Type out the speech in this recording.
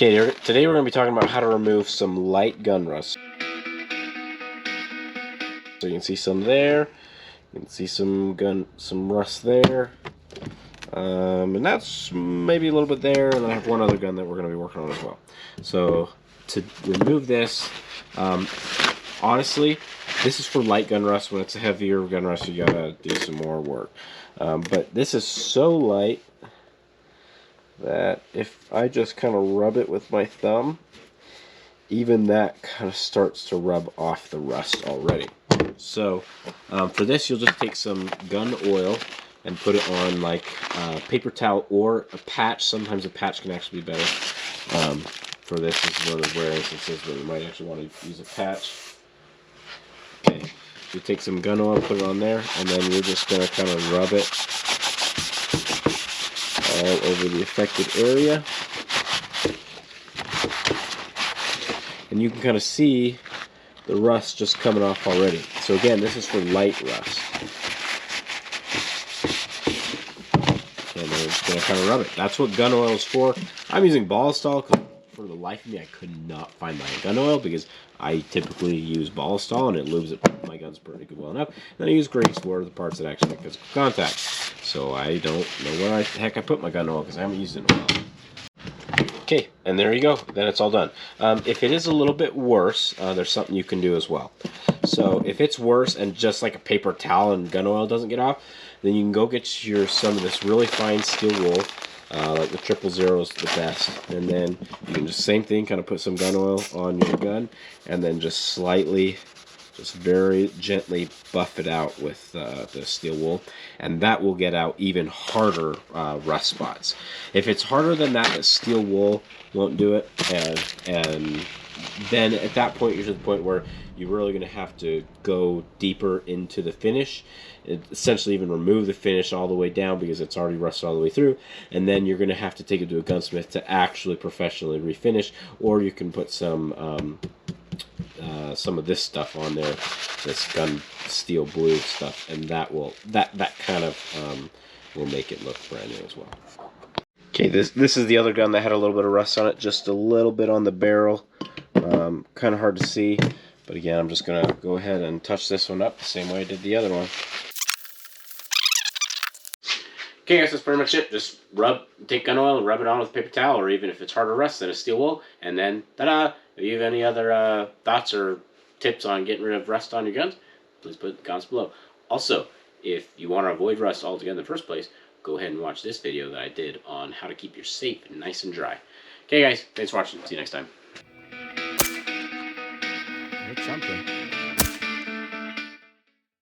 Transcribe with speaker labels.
Speaker 1: Okay, today we're going to be talking about how to remove some light gun rust. So you can see some there, you can see some rust there, and that's maybe a little bit there, and I have one other gun that we're going to be working on as well. So to remove this, honestly, this is for light gun rust. When it's a heavier gun rust, you gotta do some more work. But this is so light that if I just kind of rub it with my thumb, even that kind of starts to rub off the rust already. So for this, you'll just take some gun oil and put it on like a paper towel or a patch. Sometimes a patch can actually be better. For this is one of the rare instances where you might actually want to use a patch. Okay, you take some gun oil, put it on there, and then you're just going to kind of rub it all over the affected area. And you can kind of see the rust just coming off already. So again, this is for light rust. And then we're just going to kind of rub it. That's what gun oil is for. I'm using Ballistol because for the life of me, I could not find my gun oil because I typically use Ballistol and it lubes my guns pretty well enough. Then I use grease for the parts that actually make physical contact. So I don't know where the heck I put my gun oil because I haven't used it in a while. Okay, and there you go. Then it's all done. If it is a little bit worse, there's something you can do as well. So if it's worse and just like a paper towel and gun oil doesn't get off, then you can go get some of this really fine steel wool. Like the 000 is the best. And then you can just same thing, kind of put some gun oil on your gun, and then just slightly, just very gently buff it out with the steel wool, and that will get out even harder rust spots. If it's harder than that, the steel wool won't do it, and then at that point you're to the point where you're really going to have to go deeper into the finish, essentially even remove the finish all the way down because it's already rusted all the way through, and then you're going to have to take it to a gunsmith to actually professionally refinish, or you can put some of this stuff on there, this gun steel blue stuff, and that kind of will make it look brand new as well. Okay, this is the other gun that had a little bit of rust on it, just a little bit on the barrel, kind of hard to see, but again, I'm just gonna go ahead and touch this one up the same way I did the other one. Okay guys, that's pretty much it. Just take gun oil and rub it on with a paper towel, or even if it's harder rust than a steel wool, and then ta-da! If you have any other thoughts or tips on getting rid of rust on your guns, please put in the comments below. Also, if you want to avoid rust altogether in the first place, go ahead and watch this video that I did on how to keep your safe nice and dry. Okay guys, thanks for watching. See you next time.
Speaker 2: It's something.